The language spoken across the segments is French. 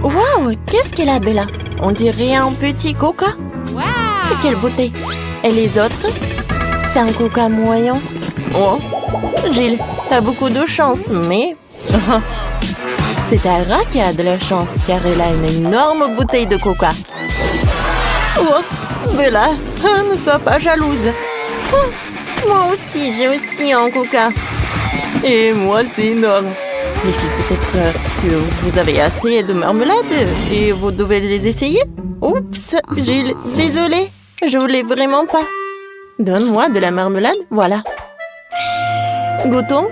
Waouh, qu'est-ce qu'elle a, Bella? On dirait un petit coca. Wow! Quelle beauté! Et les autres? C'est un coca moyen. Oh, Gilles, t'as beaucoup de chance, mais... C'est Tara qui a de la chance, car elle a une énorme bouteille de coca. Oh, Bella, ne sois pas jalouse. Moi aussi, j'ai aussi un coca. Et moi, c'est énorme. Les filles, peut-être que vous avez assez de marmelade et vous devez les essayer. Oups, Gilles, désolée, je voulais vraiment pas. Donne-moi de la marmelade, voilà. Goûtons.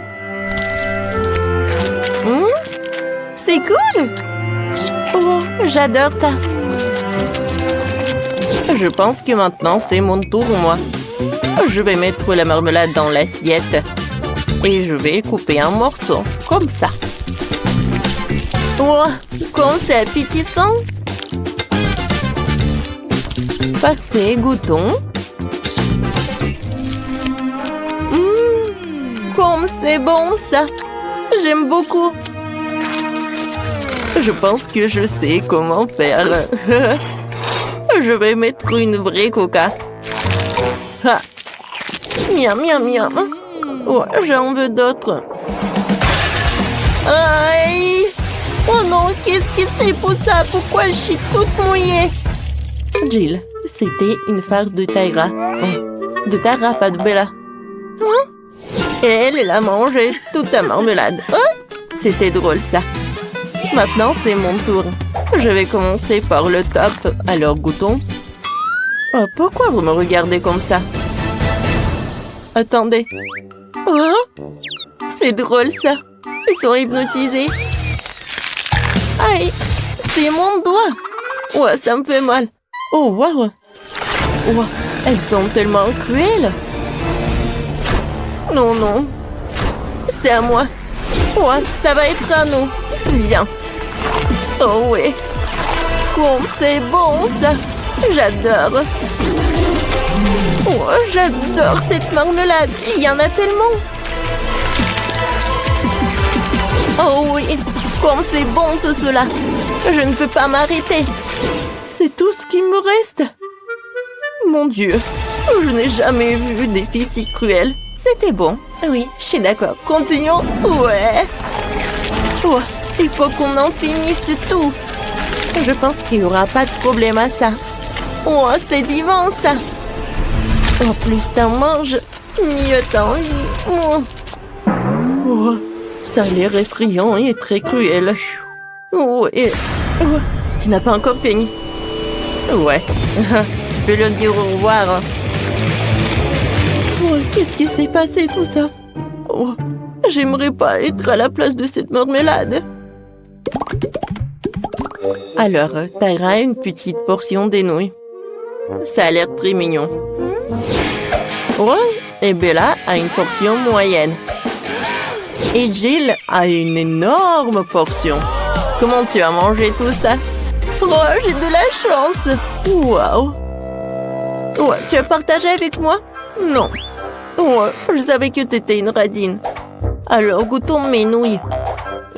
C'est cool. Oh, j'adore ça. Je pense que maintenant, c'est mon tour, moi. Je vais mettre la marmelade dans l'assiette. Et je vais couper un morceau, comme ça. Oh, comme c'est appétissant. Parfait, goûtons. Comme c'est bon, ça. J'aime beaucoup. Je pense que je sais comment faire. Je vais mettre une vraie coca. Ah. Miam, miam, miam. Oh, j'en veux d'autres. Aïe! Oh non, qu'est-ce que c'est pour ça? Pourquoi je suis toute mouillée? Jill, c'était une farce de Tyra. Oh, de Tara, pas de Bella. Et elle a mangé toute la marmelade. Oh, c'était drôle, ça. Maintenant, c'est mon tour. Je vais commencer par le top. Alors, goûtons. Oh, pourquoi vous me regardez comme ça? Attendez. Oh, c'est drôle, ça. Ils sont hypnotisés. Aïe, c'est mon doigt. Ouais, ça me fait mal. Oh, waouh. Wow, elles sont tellement cruelles. Non, non. C'est à moi. Ouais, ça va être à nous. Viens. Oh oui. Oh, c'est bon, ça. J'adore. Oh, j'adore cette marmelade. Il y en a tellement. Oh oui. Comme c'est bon tout cela. Je ne peux pas m'arrêter. C'est tout ce qu'il me reste. Mon Dieu. Je n'ai jamais vu des filles si cruelles. C'était bon. Oui, je suis d'accord. Continuons. Ouais. Oh, il faut qu'on en finisse tout. Je pense qu'il n'y aura pas de problème à ça. Oh, c'est divin, ça. Oh, plus t'en manges, mieux t'en vis. Oh. Oh, ça a l'air effrayant et très cruel. Oh, et... oh, tu n'as pas encore fini. Ouais. Je peux leur dire au revoir. Oh, qu'est-ce qui s'est passé tout ça? Oh, j'aimerais pas être à la place de cette marmelade. Alors, Tyra a une petite portion des nouilles. Ça a l'air très mignon. Ouais, et Bella a une portion moyenne. Et Jill a une énorme portion. Comment tu as mangé tout ça? Oh, j'ai de la chance. Waouh. Ouais, tu as partagé avec moi? Non. Ouais, je savais que tu étais une radine. Alors, goûtons mes nouilles.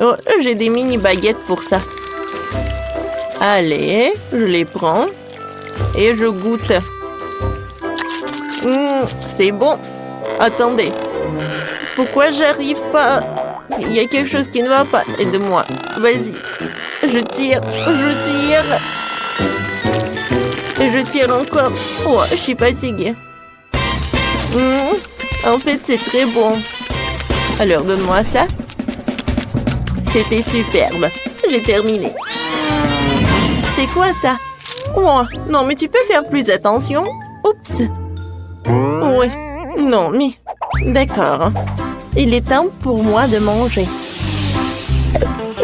Oh, j'ai des mini baguettes pour ça. Allez, je les prends. Et je goûte. C'est bon. Attendez. Pourquoi j'arrive pas? Il y a quelque chose qui ne va pas. Aide-moi. Vas-y. Je tire. Je tire. Et je tire encore. Oh, je suis fatiguée. En fait, c'est très bon. Alors, donne-moi ça. C'était superbe. J'ai terminé. C'est quoi ça? Oh, non, mais tu peux faire plus attention. Oups. Oui. Non, mais... D'accord. Il est temps pour moi de manger.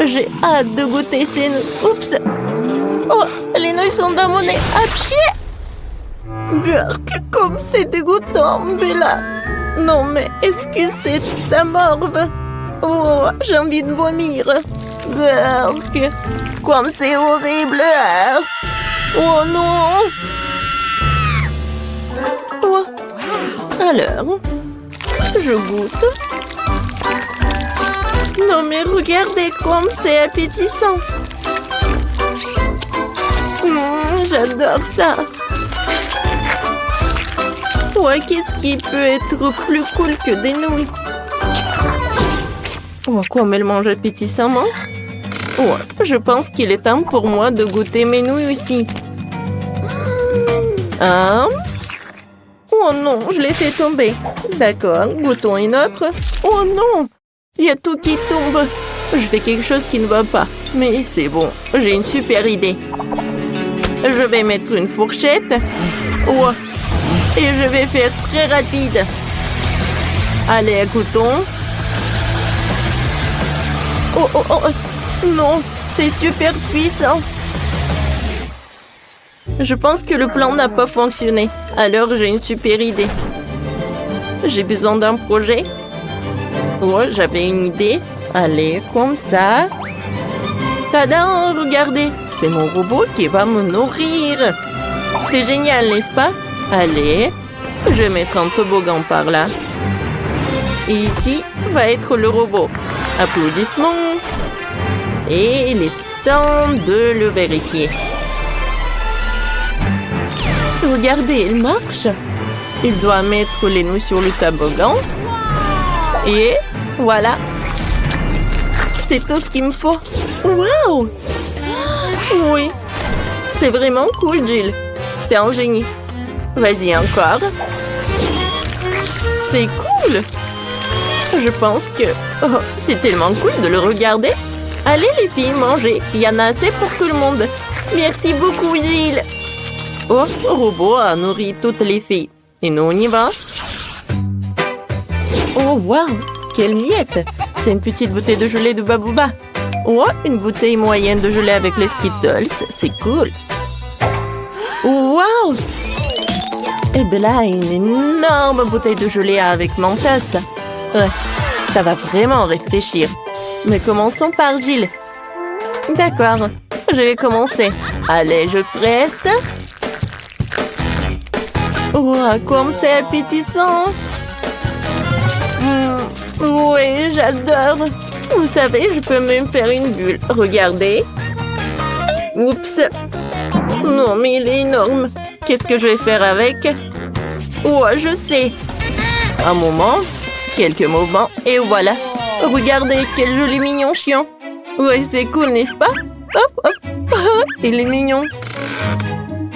J'ai hâte de goûter ces nouilles. Oups. Oh, les nouilles sont dans mon nez. Burk, comme c'est dégoûtant, Bella. Non, mais est-ce que c'est ta morve? Oh, j'ai envie de vomir. Burk, comme c'est horrible. Oh non. Oh. Alors, je goûte. Non, mais regardez comme c'est appétissant. j'adore ça. Ouais, qu'est-ce qui peut être plus cool que des nouilles? Ouais, comme elle mange appétissamment. Ouais, je pense qu'il est temps pour moi de goûter mes nouilles aussi. Oh non, je l'ai fait tomber. D'accord, goûtons une autre. Oh non, il y a tout qui tombe. Je fais quelque chose qui ne va pas. Mais c'est bon, j'ai une super idée. Je vais mettre une fourchette. Ouais. Et je vais faire très rapide. Allez, goûtons. Oh, oh, oh. Non, c'est super puissant. Je pense que le plan n'a pas fonctionné. Alors, j'ai une super idée. J'ai besoin d'un projet. Oh, j'avais une idée. Allez, comme ça. Tada, regardez. C'est mon robot qui va me nourrir. C'est génial, n'est-ce pas? Allez, je vais mettre un toboggan par là. Et ici va être le robot. Applaudissements. Et il est temps de le vérifier. Regardez, il marche. Il doit mettre les nouilles sur le toboggan. Et voilà. C'est tout ce qu'il me faut. Waouh! Oui. C'est vraiment cool, Jill. T'es un génie. Vas-y, encore. C'est cool. Je pense que... Oh, c'est tellement cool de le regarder. Allez, les filles, mangez. Il y en a assez pour tout le monde. Merci beaucoup, Jill. Oh, le robot a nourri toutes les filles. Et nous, on y va. Oh, waouh! Quelle miette! C'est une petite bouteille de gelée de Babouba. Oh, une bouteille moyenne de gelée avec les Skittles. C'est cool. Waouh! Et bien là, une énorme bouteille de gelée avec Mentos. Ouais, ça va vraiment réfléchir. Mais commençons par Jill. D'accord, je vais commencer. Allez, je presse. Wow, comme c'est appétissant. Oui, j'adore. Vous savez, je peux même faire une bulle. Regardez. Oups. Non, mais il est énorme. Qu'est-ce que je vais faire avec? Oh, je sais. Un moment. Quelques mouvements. Et voilà. Regardez, quel joli mignon chien. Ouais, c'est cool, n'est-ce pas? Hop, hop. Il est mignon.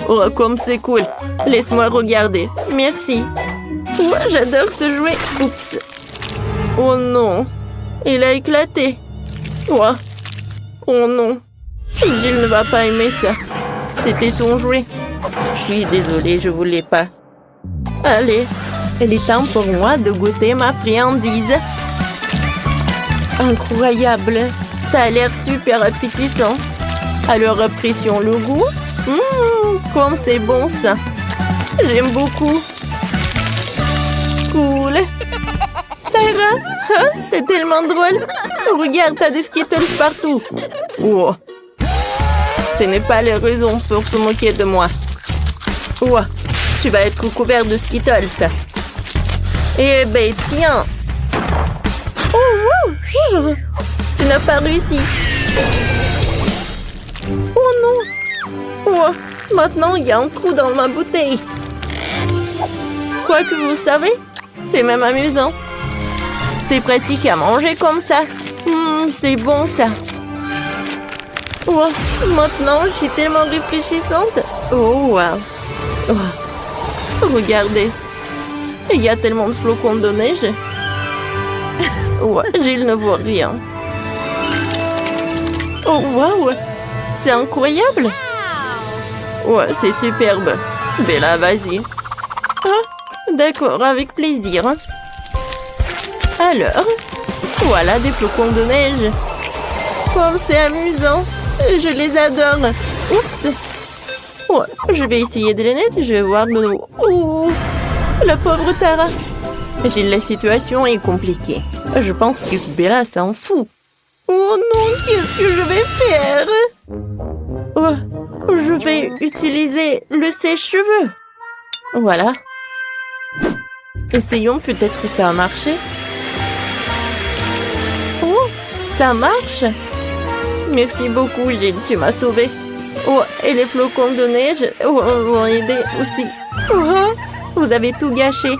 Oh, comme c'est cool. Laisse-moi regarder. Merci. Ouais, j'adore ce jouet. Oups. Oh non. Il a éclaté. Ouais. Oh non. Jill ne va pas aimer ça. C'était son jouet. Je suis désolée, je voulais pas. Allez, il est temps pour moi de goûter ma friandise. Incroyable. Ça a l'air super appétissant. Alors, apprécions le goût. Comme c'est bon ça. J'aime beaucoup. Cool. Tara, hein? C'est tellement drôle. Regarde, t'as des Skittles partout. Oh. Ce n'est pas la raison pour se moquer de moi. Oh. Tu vas être couvert de Skittles. Eh ben, tiens. Oh, wow. Tu n'as pas réussi. Oh non. Oh. Maintenant, il y a un trou dans ma bouteille. Quoi que vous savez, c'est même amusant. C'est pratique à manger comme ça. C'est bon ça. Oh, maintenant, je suis tellement réfléchissante. Oh, wow. Oh. Regardez. Il y a tellement de flocons de neige. Ouais, Jill ne voit rien. Oh, wow. C'est incroyable. Ouais, c'est superbe. Bella, vas-y. Ah, d'accord, avec plaisir. Alors, voilà des flocons de neige. Comme c'est amusant. Je les adore. Oups. Ouais, je vais essayer de les nettoyer. Je vais voir de nouveau. Oh, la pauvre Tara. La situation est compliquée. Je pense que Bella s'en fout. Oh non, qu'est-ce que je vais faire? Oh, je vais utiliser le sèche-cheveux. Voilà. Essayons, peut-être que ça a marché. Oh, ça marche. Merci beaucoup, Jill, tu m'as sauvée. Oh, et les flocons de neige vont aider aussi. Oh, vous avez tout gâché.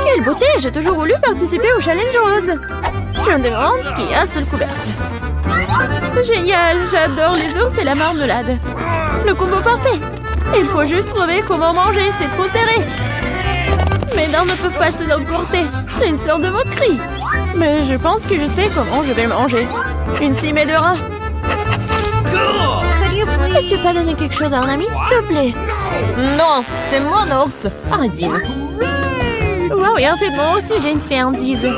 Quelle beauté! J'ai toujours voulu participer au challenge rose. Je me demande ce qu'il y a sous le couvercle. Génial! J'adore les ours et la marmelade. Le combo parfait. Il faut juste trouver comment manger, c'est trop serré. Mes dents ne peuvent pas se emporter. C'est une sorte de moquerie. Mais je pense que je sais comment je vais manger. Une cimée de rat. Peux-tu pas donner quelque chose à un ami, s'il te plaît? Non, c'est mon ours. Ardine. Wow, et en fait, moi aussi, j'ai une friandise.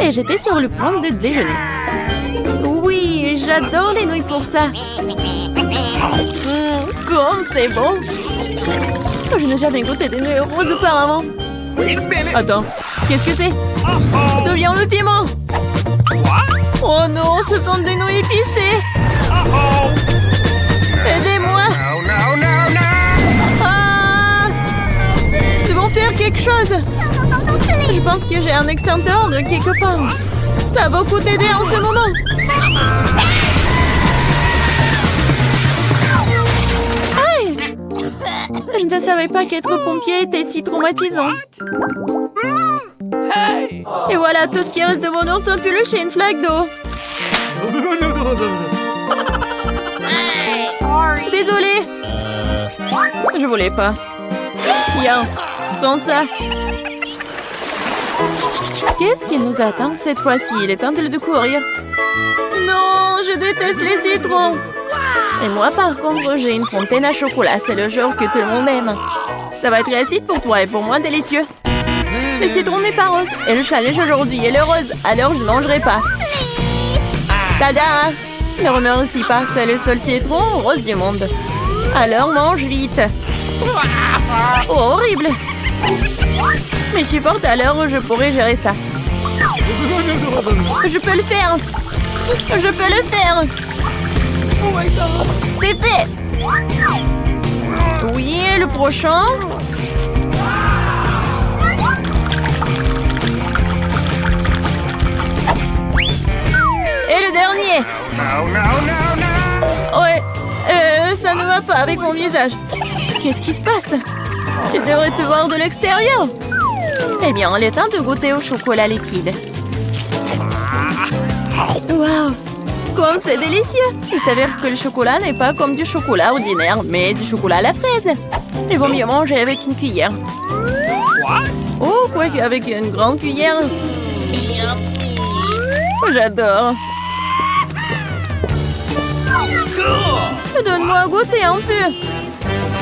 Et j'étais sur le point de déjeuner. Oui, j'adore les nouilles pour ça. Comme c'est bon. Je n'ai jamais goûté des nouilles roses auparavant. Attends, qu'est-ce que c'est? D'où vient le piment? Oh non, ce sont des nouilles épicées. Aidez-moi. Ah! Nous devons faire quelque chose. Je pense que j'ai un extincteur de quelque part. Ça va beaucoup t'aider en ce moment. Aïe! Je ne savais pas qu'être pompier était si traumatisant. Et voilà tout ce qui reste de mon ours en peluche et une flaque d'eau. Désolée. Je voulais pas. Tiens, prends ça. Qu'est-ce qui nous attend cette fois-ci? Il est temps de courir. Non, je déteste les citrons. Et moi, par contre, j'ai une fontaine à chocolat. C'est le genre que tout le monde aime. Ça va être acide pour toi et pour moi délicieux. Le citron n'est pas rose. Et le challenge aujourd'hui est le rose. Alors je ne mangerai pas. Tada! Ne remercie pas, c'est le seul citron rose du monde. Alors mange vite. Oh, horrible! Mais je supporte alors je pourrais gérer ça. Je peux le faire! Je peux le faire! Oh my god! C'est fait! Oui, et le prochain? Et le dernier! Ouais, ça ne va pas avec mon visage. Qu'est-ce qui se passe? Tu devrais te voir de l'extérieur. Eh bien, il est temps de goûter au chocolat liquide. Waouh! Comme c'est délicieux! Il s'avère que le chocolat n'est pas comme du chocolat ordinaire, mais du chocolat à la fraise. Il vaut mieux manger avec une cuillère. Oh, quoi qu'avec une grande cuillère. J'adore. Donne-moi à goûter un peu.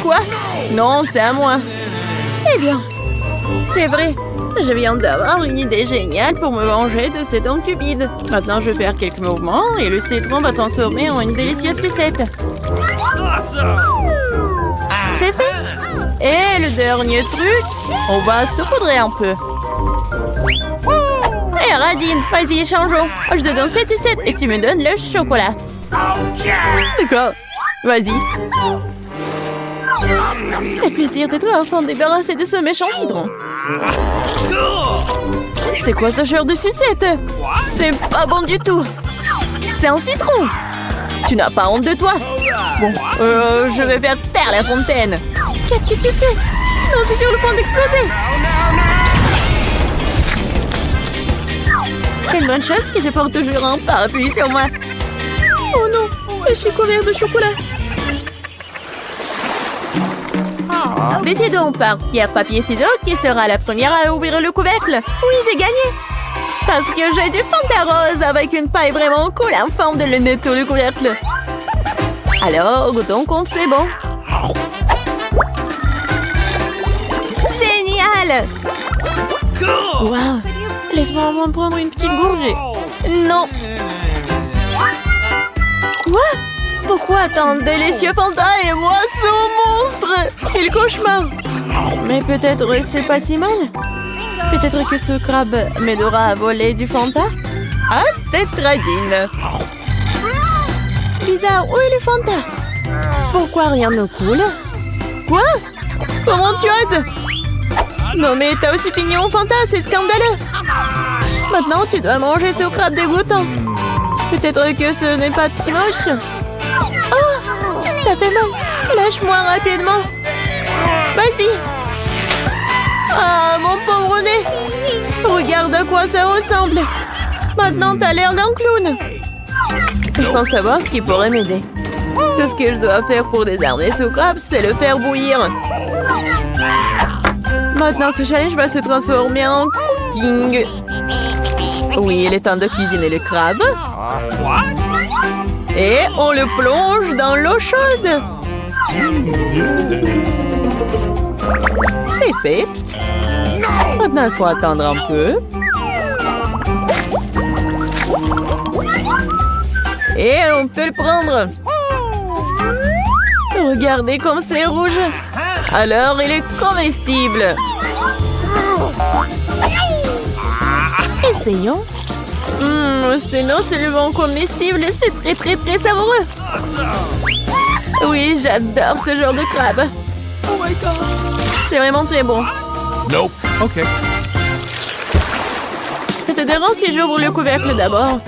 Quoi? Non, c'est à moi. Eh bien, c'est vrai. Je viens d'avoir une idée géniale pour me venger de ces dents cupides. Maintenant, je vais faire quelques mouvements et le citron va transformer en une délicieuse sucette. C'est fait. Et le dernier truc, on va saupoudrer un peu. Hé, Radine, vas-y, changeons. Je te donne cette sucette et tu me donnes le chocolat. D'accord, vas-y. Fais plaisir, tais-toi afin de débarrasser de ce méchant citron. C'est quoi ce genre de sucette? C'est pas bon du tout. C'est un citron. Tu n'as pas honte de toi? Bon, je vais faire taire la fontaine. Qu'est-ce que tu fais? Non, c'est sur le point d'exploser. C'est une bonne chose que je porte toujours un parapluie sur moi. Oh non, je suis couvert de chocolat. Décidons par pierre, papier, ciseaux qui sera la première à ouvrir le couvercle. Oui, j'ai gagné. Parce que j'ai du Fanta rose avec une paille vraiment cool en forme de lunette sur le couvercle. Alors, goûtons comme c'est bon. Génial! Waouh! Laisse-moi au moins prendre une petite gorgée. Non! Quoi? Pourquoi tant de délicieux Fanta et moi ce monstre? Quel cauchemar! Mais peut-être c'est pas si mal. Peut-être que ce crabe m'aidera à voler du Fanta? Ah, c'est Radine! Bizarre, où est le Fanta? Pourquoi rien ne coule? Quoi? Comment tu oses? Non mais t'as aussi fini mon Fanta, c'est scandaleux! Maintenant tu dois manger ce crabe dégoûtant. Peut-être que ce n'est pas si moche. Oh, ça fait mal. Lâche-moi rapidement. Vas-y. Ah, mon pauvre nez. Regarde à quoi ça ressemble. Maintenant, t'as l'air d'un clown. Je pense savoir ce qui pourrait m'aider. Tout ce que je dois faire pour désarmer ce crabe, c'est le faire bouillir. Maintenant, ce challenge va se transformer en cooking. Oui, il est temps de cuisiner le crabe. Et on le plonge dans l'eau chaude. C'est fait. Maintenant, il faut attendre un peu. Et on peut le prendre. Regardez comme c'est rouge. Alors, il est comestible. Essayons. C'est non seulement comestible, c'est très savoureux. Oui, j'adore ce genre de crabe. Oh my god. C'est vraiment très bon. Nope. OK. Ça te dérange si j'ouvre le couvercle d'abord?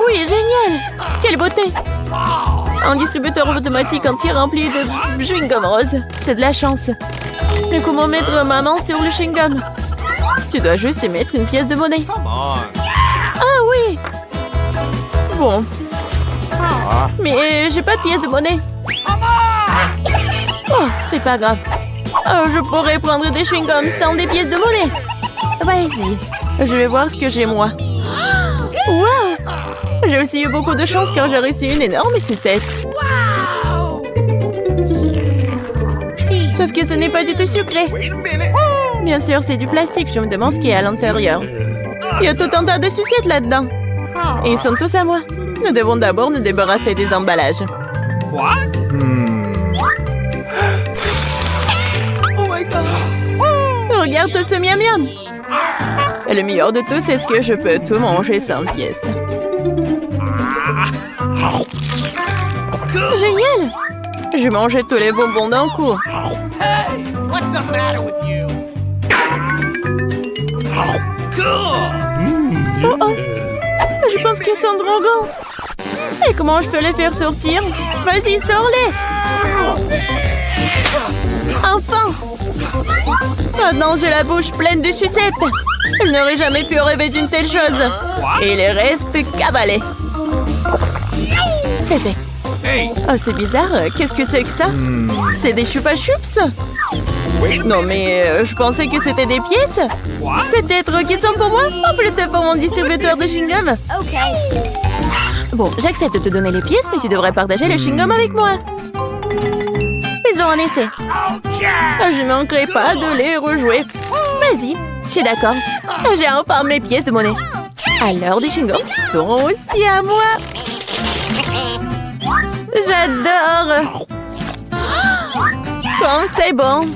Oui, génial. Quelle beauté. Un distributeur automatique entier rempli de chewing-gum rose. C'est de la chance. Mais comment mettre ma main sur le chewing-gum? Tu dois juste y mettre une pièce de monnaie. Ah oui. Bon. Mais j'ai pas de pièce de monnaie. Oh, c'est pas grave. Oh, je pourrais prendre des chewing-gums sans des pièces de monnaie. Vas-y. Je vais voir ce que j'ai moi. Wow! J'ai aussi eu beaucoup de chance car j'ai reçu une énorme sucette. Sauf que ce n'est pas du tout sucré. Bien sûr, c'est du plastique. Je me demande ce qu'il y a à l'intérieur. Il y a tout un tas de sucettes là-dedans. Et ils sont tous à moi. Nous devons d'abord nous débarrasser des emballages. Oh my god! Regarde tout ce miam-miam. Et le meilleur de tout, c'est ce que je peux tout manger sans pièces. Génial! Je mangeais tous les bonbons d'un coup. What's the matter with you? Oh oh! Je pense qu'ils sont drogants. Et comment je peux les faire sortir? Vas-y, sors-les! Enfin! Maintenant, j'ai la bouche pleine de sucettes. Je n'aurais jamais pu rêver d'une telle chose. Et les restes cabalés. C'est fait. Oh, c'est bizarre. Qu'est-ce que c'est que ça? C'est des chupa-chups? Non, mais je pensais que c'était des pièces. Peut-être qu'ils sont pour moi? Ou peut-être pour mon distributeur de chewing-gum? Bon, j'accepte de te donner les pièces, mais tu devrais partager le chewing-gum avec moi. Faisons un essai. Je ne manquerai pas de les rejouer. Vas-y, je suis d'accord. J'ai enfin mes pièces de monnaie. Alors, les chewing-gums sont aussi à moi. J'adore. Comme c'est bon.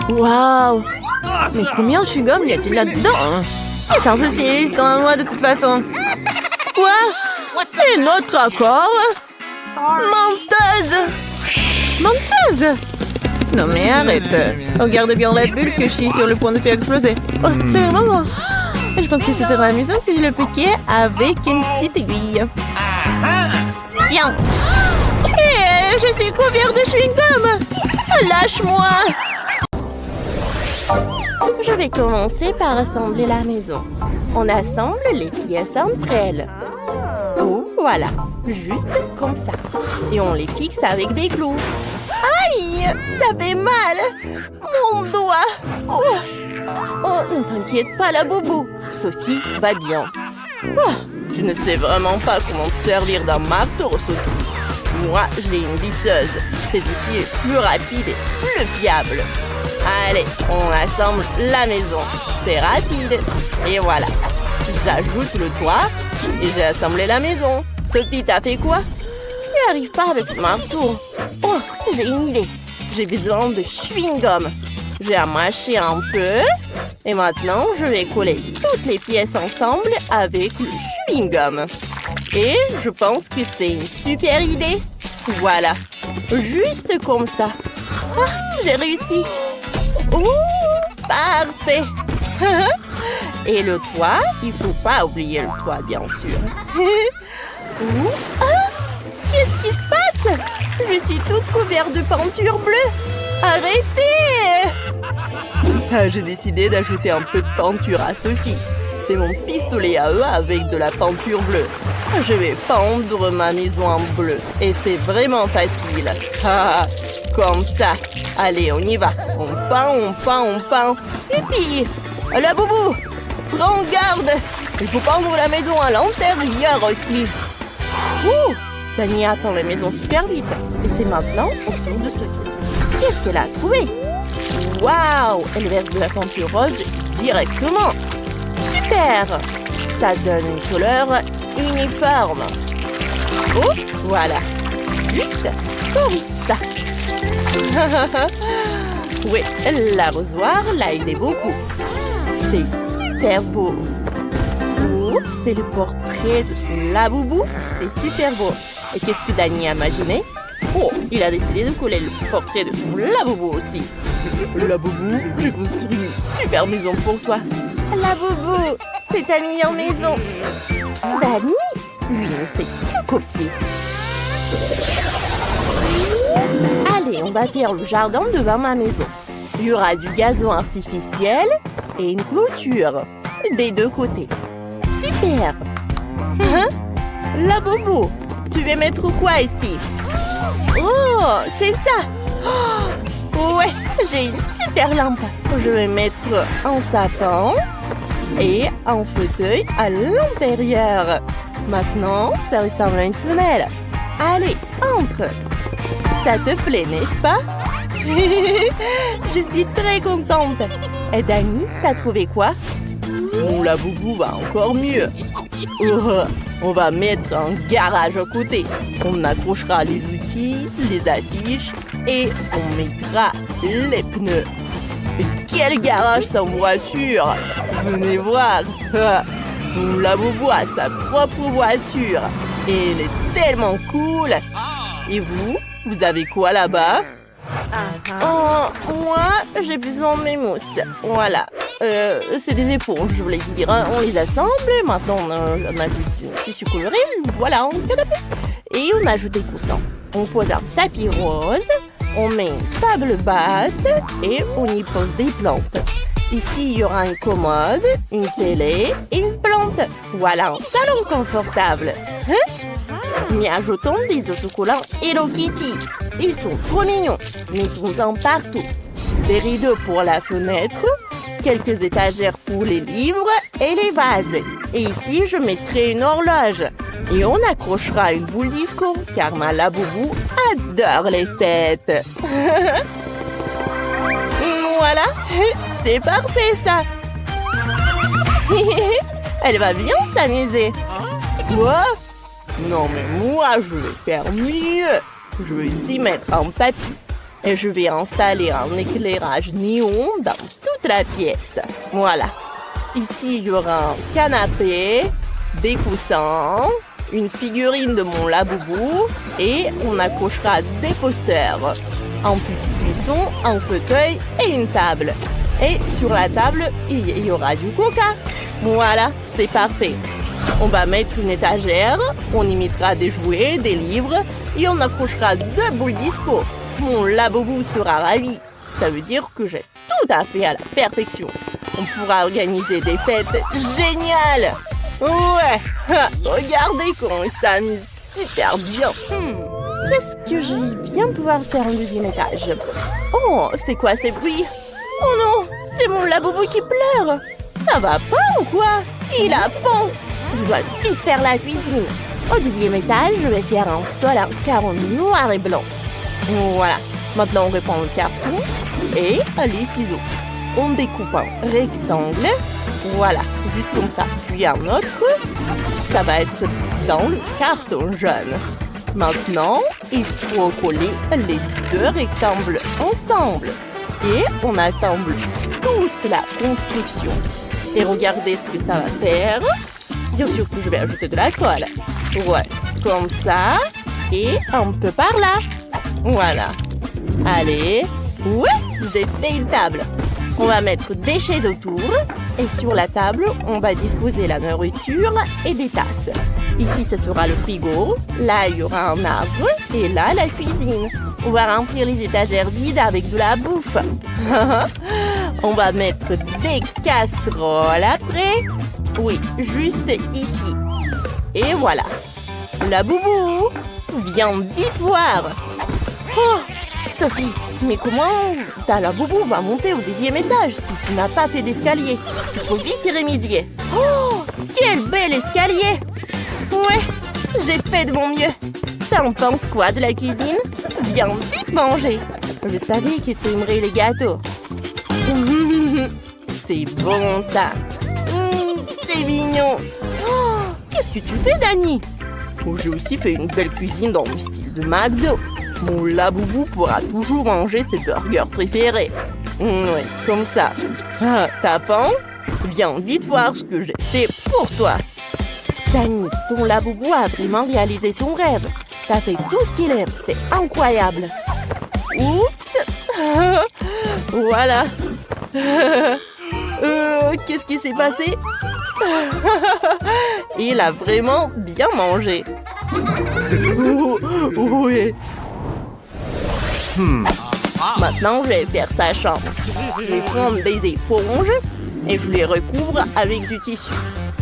Waouh. Mais combien de chewing-gum y a-t-il là-dedans? Et sans souci, ils sont à moi de toute façon. Quoi? C'est notre accord? Menteuse! Menteuse! Non mais arrête. Regarde bien la bulle que je suis sur le point de faire exploser. Oh, c'est vraiment moi. Je pense que ce serait amusant si je le piquais avec une petite aiguille. Tiens! Et je suis couvert de chewing-gum! Lâche-moi! Je vais commencer par assembler la maison. On assemble les pièces entre elles. Oh, voilà. Juste comme ça. Et on les fixe avec des clous. Aïe! Ça fait mal! Mon doigt! Oh, ne t'inquiète pas, la boubou. Sophie va bien. Oh, je ne sais vraiment pas comment te servir d'un marteau, Sophie. Moi, j'ai une visseuse. Cet outil est plus rapide et plus fiable. Allez, on assemble la maison. C'est rapide. Et voilà. J'ajoute le toit et j'ai assemblé la maison. Sophie, t'as fait quoi? Tu n'arrives pas avec le marteau. Oh, j'ai une idée. J'ai besoin de chewing-gum. Je vais mâcher un peu. Et maintenant, je vais coller toutes les pièces ensemble avec le chewing-gum. Et je pense que c'est une super idée. Voilà. Juste comme ça. Ah, j'ai réussi. Ouh, Parfait. Et le toit, il faut pas oublier le toit, bien sûr. Qu'est-ce qui se passe? Je suis toute couverte de peinture bleue. Arrêtez! J'ai décidé d'ajouter un peu de peinture à Sophie. C'est mon pistolet à eux avec de la peinture bleue. Je vais peindre ma maison en bleu. Et c'est vraiment facile. Comme ça. Allez, on y va. On peint. Et puis, la boubou, prends garde. Il faut peindre la maison à l'intérieur aussi. Dani a peint la maison super vite. Et c'est maintenant au tour de Sophie. Qu'est-ce qu'elle a trouvé? Waouh! Elle verse de la peinture rose directement. Super! Ça donne une couleur uniforme. Voilà. Juste comme ça. Oui, l'arrosoir l'a aidé beaucoup. C'est super beau. C'est le portrait de son laboubou. C'est super beau. Et qu'est-ce que Dani a imaginé? Il a décidé de coller le portrait de son laboubou aussi. Laboubou, j'ai construit une super maison pour toi. Laboubou, c'est ta meilleure maison. Dani, lui, ne sait que copier. Allez, on va faire le jardin devant ma maison. Il y aura du gazon artificiel et une clôture des deux côtés. Super! Laboubou, tu veux mettre quoi ici? C'est ça! Ouais, j'ai une super lampe. Je vais mettre un sapin et un fauteuil à l'intérieur. Maintenant, ça ressemble à une tunnel. Allez, entre! Ça te plaît, n'est-ce pas? Je suis très contente. Et Dani, t'as trouvé quoi? Mon laboubou va encore mieux. On va mettre un garage à côté. On accrochera les outils, les affiches et on mettra les pneus. Et quel garage sans voiture! Venez voir. Mon laboubou a sa propre voiture. Et elle est tellement cool. Et vous avez quoi là-bas? Moi, j'ai besoin de mes mousses. Voilà. C'est des éponges, je voulais dire. On les assemble. Maintenant, on ajoute du tissu coloré. Voilà, un canapé. Et on ajoute des coussins. On pose un tapis rose. On met une table basse. Et on y pose des plantes. Ici, il y aura une commode, une télé et une plante. Voilà un salon confortable. Mais ajoutons des autocollants Hello Kitty. Ils sont trop mignons. Mettons-en partout. Des rideaux pour la fenêtre, quelques étagères pour les livres et les vases. Et ici, je mettrai une horloge. Et on accrochera une boule disco, car ma laboubou adore les fêtes. Voilà, c'est parfait ça. Elle va bien s'amuser. Quoi? Non mais moi, je vais faire mieux. Je vais ici mettre un tapis. Et je vais installer un éclairage néon dans toute la pièce. Voilà. Ici, il y aura un canapé, des coussins, une figurine de mon laboubou et on accrochera des posters. Un petit buisson, un fauteuil et une table. Et sur la table, il y aura du coca. Voilà, c'est parfait. On va mettre une étagère, on y mettra des jouets, des livres et on accrochera 2 boules disco. Mon laboubou sera ravi. Ça veut dire que j'ai tout à fait à la perfection. On pourra organiser des fêtes géniales. Ouais, regardez comment il s'amuse super bien. Qu'est-ce que je vais bien pouvoir faire un deuxième étage? Oh, c'est quoi ces bruits? Oh non, c'est mon laboubou qui pleure. Ça va pas ou quoi? Il a faim. Je dois vite faire la cuisine. Au deuxième étage, je vais faire un sol en carreau noir et blanc. Voilà. Maintenant, on reprend le carton et les ciseaux. On découpe un rectangle. Voilà, juste comme ça. Puis un autre. Ça va être dans le carton jaune. Maintenant, il faut coller les 2 rectangles ensemble. Et on assemble toute la construction. Et regardez ce que ça va faire. Bien sûr que je vais ajouter de la colle. Ouais, comme ça. Et un peu par là. Voilà. Allez. Ouais, j'ai fait une table. On va mettre des chaises autour. Et sur la table, on va disposer la nourriture et des tasses. Ici, ce sera le frigo. Là, il y aura un arbre. Et là, la cuisine. On va remplir les étagères vides avec de la bouffe. On va mettre des casseroles après. Oui, juste ici. Et voilà. La boubou, viens vite voir. Oh, Sophie, mais comment la boubou va monter au 10e étage si tu n'as pas fait d'escalier? Il faut vite y remédier. Oh, quel bel escalier! Ouais, j'ai fait de mon mieux. T'en penses quoi de la cuisine? Viens vite manger. Je savais que tu aimerais les gâteaux. C'est bon ça. C'est mignon. Oh, qu'est-ce que tu fais, Dani? Oh, j'ai aussi fait une belle cuisine dans le style de McDo. Mon laboubou pourra toujours manger ses burgers préférés. Ouais, comme ça. Ah, t'as faim? Viens vite voir ce que j'ai fait pour toi. Dani, ton laboubou a vraiment réalisé son rêve. T'as fait tout ce qu'il aime, c'est incroyable. Oups. Voilà. Qu'est-ce qui s'est passé? Il a vraiment bien mangé. Oui. Maintenant, je vais faire sa chambre. Je vais prendre des éponges et je les recouvre avec du tissu.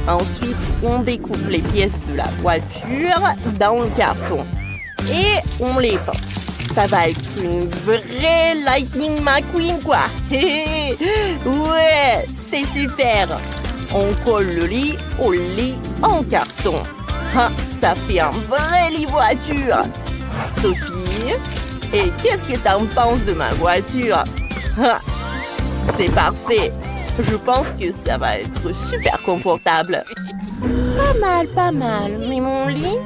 Ensuite, on découpe les pièces de la voiture dans le carton. Et on les peint. Ça va être une vraie Lightning McQueen, quoi. Ouais, c'est super. On colle le lit au lit en carton. Ah, ça fait un vrai lit voiture. Sophie, et qu'est-ce que t'en penses de ma voiture? Ah, c'est parfait. Je pense que ça va être super confortable. Pas mal. Mais mon lit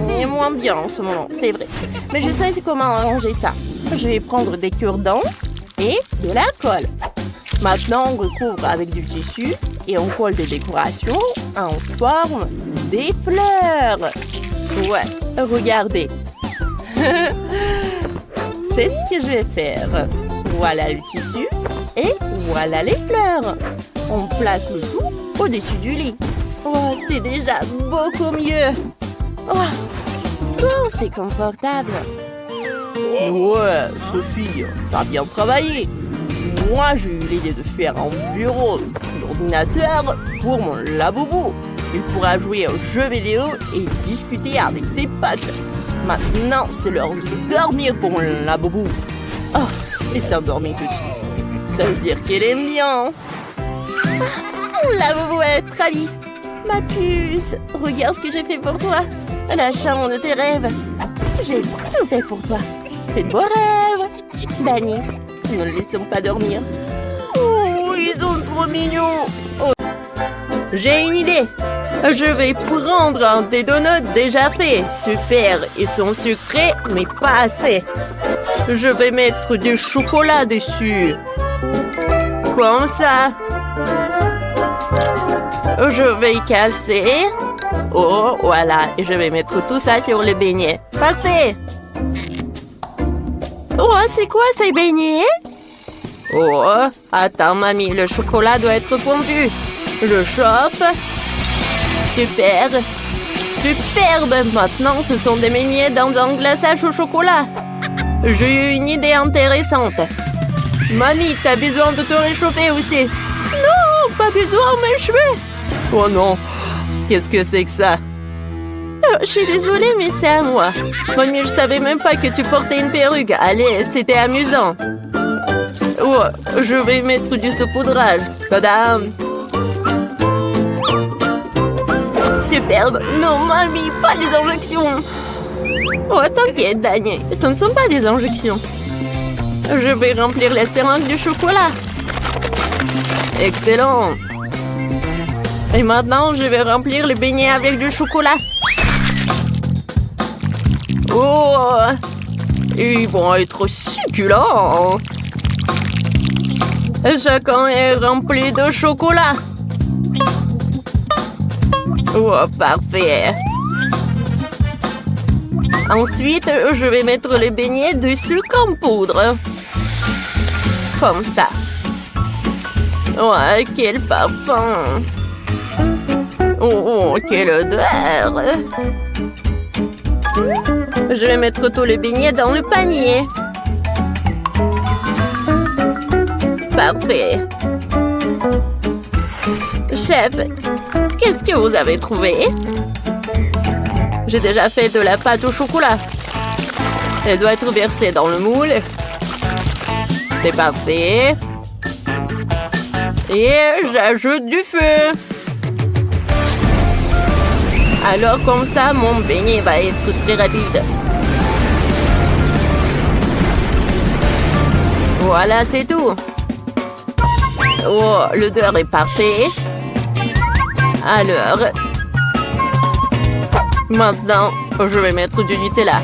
est moins bien en ce moment, c'est vrai. Mais je sais comment arranger ça. Je vais prendre des cure-dents et de la colle. Maintenant, on recouvre avec du tissu et on colle des décorations en forme des fleurs. Ouais, regardez. C'est ce que je vais faire. Voilà le tissu et voilà les fleurs. On place le tout au-dessus du lit. Oh, c'est déjà beaucoup mieux. Oh, c'est confortable. Ouais, Sophie, t'as bien travaillé. Moi, j'ai eu l'idée de faire un bureau d'ordinateur pour mon laboubou. Il pourra jouer aux jeux vidéo et discuter avec ses potes. Maintenant, c'est l'heure de dormir pour mon laboubou. Oh, et s'endormir tout de suite. Ça veut dire qu'elle aime bien. Mon laboubou est ravi. Ma puce, regarde ce que j'ai fait pour toi. La chambre de tes rêves. J'ai tout fait pour toi. Fais de beaux rêves. Dani, ne le laissons pas dormir. Oh, ils sont trop mignons. Oh. J'ai une idée. Je vais prendre un des donuts déjà faits. Super, ils sont sucrés, mais pas assez. Je vais mettre du chocolat dessus. Comme ça. Je vais casser. Oh, voilà. Et je vais mettre tout ça sur le beignet. Parfait. Oh, c'est quoi ces beignets? Oh, attends, mamie. Le chocolat doit être fondu. Je chope. Super. Superbe. Maintenant, ce sont des beignets dans un glaçage au chocolat. J'ai eu une idée intéressante. Mamie, t'as besoin de te réchauffer aussi. Non, pas besoin, mes cheveux. Oh non, qu'est-ce que c'est que ça? Je suis désolée, mais c'est à moi. Mamie, je savais même pas que tu portais une perruque. Allez, c'était amusant. Oh, je vais mettre du saupoudrage. Tadam! Superbe. Non, mamie, pas les injections. Oh, t'inquiète, Daniel. Ce ne sont pas des injections. Je vais remplir les seringues de chocolat. Excellent. Et maintenant, je vais remplir les beignets avec du chocolat. Oh! Ils vont être succulents. Chacun est rempli de chocolat. Oh, parfait. Ensuite, je vais mettre les beignets dessus comme poudre. Comme ça. Ouais, quel parfum! Oh, quelle odeur! Je vais mettre tous les beignets dans le panier. Parfait. Chef, qu'est-ce que vous avez trouvé? J'ai déjà fait de la pâte au chocolat. Elle doit être versée dans le moule. C'est parfait. Et j'ajoute du feu. Alors comme ça, mon beignet va être très rapide. Voilà, c'est tout. Oh, l'odeur est parfaite. Alors, maintenant, je vais mettre du Nutella.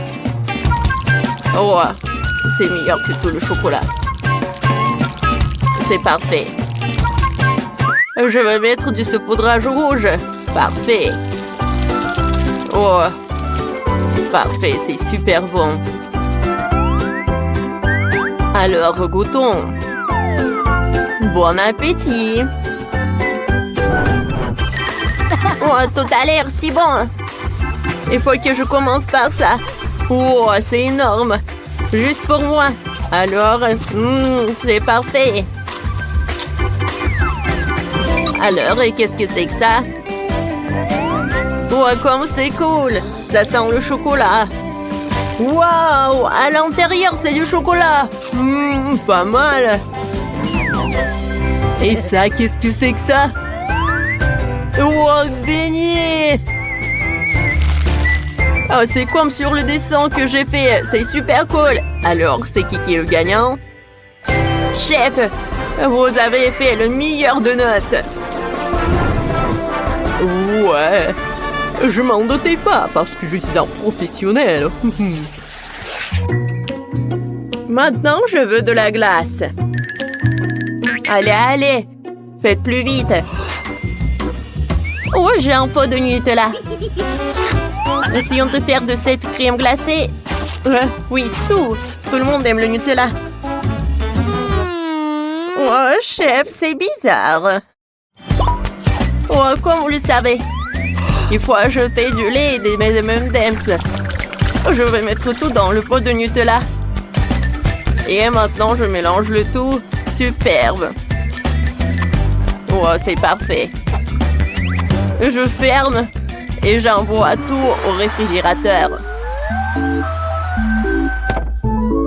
Oh, c'est meilleur que tout le chocolat. C'est parfait. Je vais mettre du saupoudrage rouge. Parfait. Oh, parfait, c'est super bon. Alors, goûtons. Bon appétit. Oh, tout a l'air si bon. Il faut que je commence par ça. Oh, c'est énorme. Juste pour moi. Alors, c'est parfait. Alors, qu'est-ce que c'est que ça? Oh, comme c'est cool. Ça sent le chocolat. Waouh! À l'intérieur, c'est du chocolat. Pas mal. Et ça, qu'est-ce que c'est que ça? Oh, beignet! Oh, c'est comme sur le dessin que j'ai fait. C'est super cool. Alors, c'est qui est le gagnant? Chef, vous avez fait le meilleur de notes. Ouais, je m'en doutais pas parce que je suis un professionnel. Maintenant, je veux de la glace. Allez, allez, faites plus vite. Oh, j'ai un pot de Nutella. Essayons de faire de cette crème glacée. Oui, tout le monde aime le Nutella. Oh, chef, c'est bizarre. Oh, comme vous le savez, il faut ajouter du lait et des M&M's. Je vais mettre tout dans le pot de Nutella. Et maintenant, je mélange le tout. Superbe. Oh, c'est parfait. Je ferme et j'envoie tout au réfrigérateur.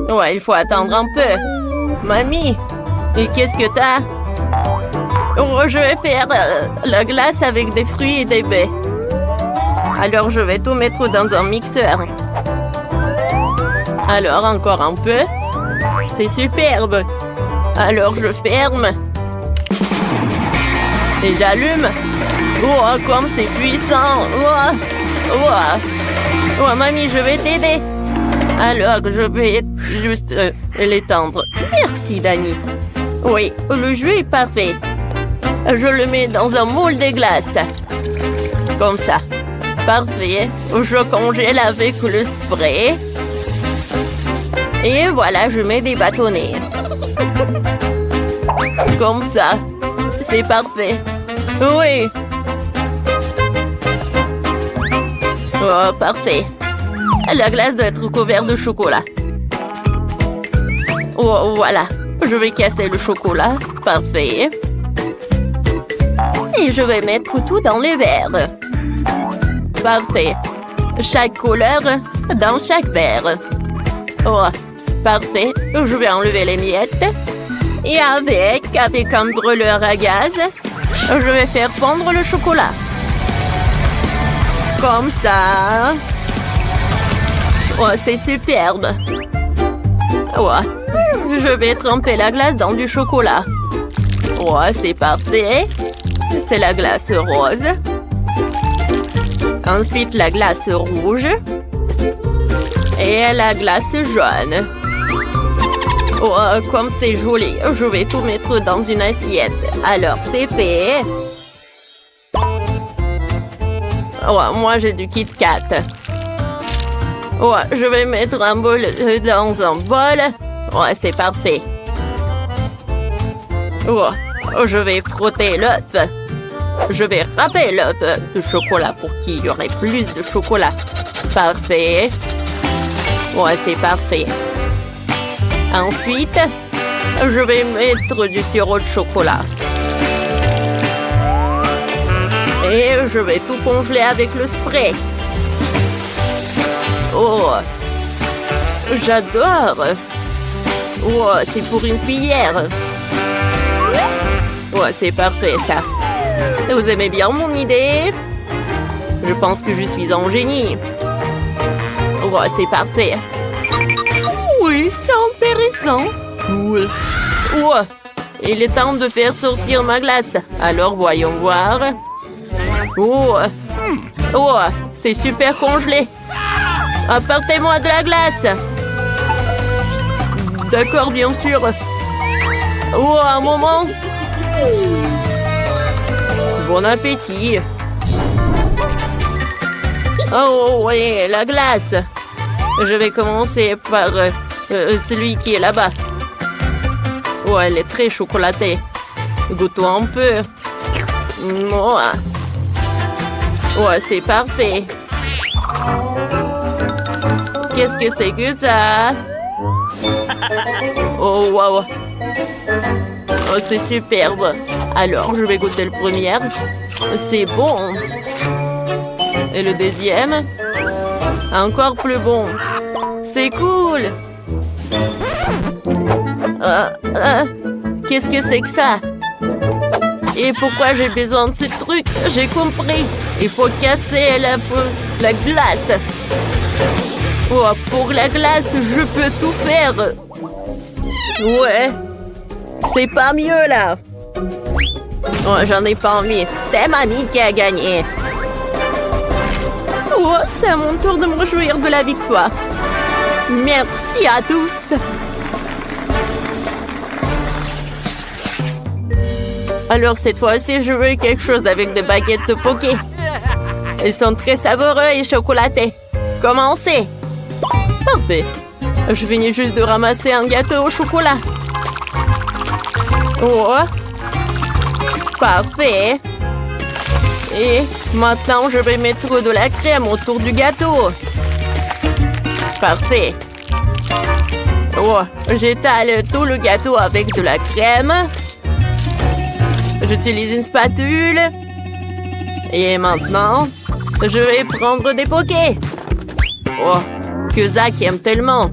Ouais, il faut attendre un peu. Mamie, et qu'est-ce que t'as? Oh, je vais faire la glace avec des fruits et des baies. Alors, je vais tout mettre dans un mixeur. Alors, encore un peu. C'est superbe. Alors, je ferme. Et j'allume. Oh, comme c'est puissant. Oh, mamie, je vais t'aider. Alors, je vais juste l'étendre. Merci, Dani. Oui, le jus est parfait. Je le mets dans un moule de glace. Comme ça. Parfait. Je congèle avec le spray. Et voilà, je mets des bâtonnets. Comme ça. C'est parfait. Oui. Oh, parfait. La glace doit être couverte de chocolat. Oh, voilà. Je vais casser le chocolat. Parfait. Et je vais mettre tout dans les verres. Parfait. Chaque couleur dans chaque verre. Oh, parfait. Je vais enlever les miettes. Et avec un brûleur à gaz, je vais faire fondre le chocolat. Comme ça. Oh, c'est superbe. Oh, je vais tremper la glace dans du chocolat. Oh, c'est parfait. C'est la glace rose. Ensuite, la glace rouge. Et la glace jaune. Oh, comme c'est joli. Je vais tout mettre dans une assiette. Alors, c'est fait. Oh, moi, j'ai du Kit Kat. Oh, je vais mettre un bol dans un bol. Oh, c'est parfait. Oh, Je vais frotter l'œuf. Je vais râper l'œuf de chocolat pour qu'il y aurait plus de chocolat. Parfait. Ouais, c'est parfait. Ensuite, je vais mettre du sirop de chocolat. Et je vais tout congeler avec le spray. Oh, j'adore. Oh, c'est pour une cuillère. Oh, c'est parfait ça. Vous aimez bien mon idée? Je pense que je suis un génie. Oh, c'est parfait. Oui, c'est intéressant. Cool. Oh, il est temps de faire sortir ma glace. Alors, voyons voir. Oh, oh, c'est super congelé. Apportez-moi de la glace. D'accord, bien sûr. Oh, un moment. Bon appétit. Oh, oui, la glace. Je vais commencer par celui qui est là-bas. Oh, elle est très chocolatée. Goûtons un peu. Oh, oh c'est parfait. Qu'est-ce que c'est que ça? Oh, wow. Oh, c'est superbe. Alors, je vais goûter le premier. C'est bon. Et le deuxième? Encore plus bon. C'est cool. Qu'est-ce que c'est que ça? Et pourquoi j'ai besoin de ce truc? J'ai compris. Il faut casser la glace. Oh, pour la glace, je peux tout faire. Ouais. C'est pas mieux, là. Oh, j'en ai pas envie. C'est Mamie qui a gagné. Oh, c'est à mon tour de me réjouir de la victoire. Merci à tous. Alors, cette fois-ci, je veux quelque chose avec des baguettes de poké. Ils sont très savoureux et chocolatés. Commencez. Parfait. Je viens juste de ramasser un gâteau au chocolat. Oh. Parfait. Et maintenant, je vais mettre de la crème autour du gâteau. Parfait. Oh, j'étale tout le gâteau avec de la crème. J'utilise une spatule. Et maintenant, je vais prendre des pokés. Oh, que Zach aime tellement.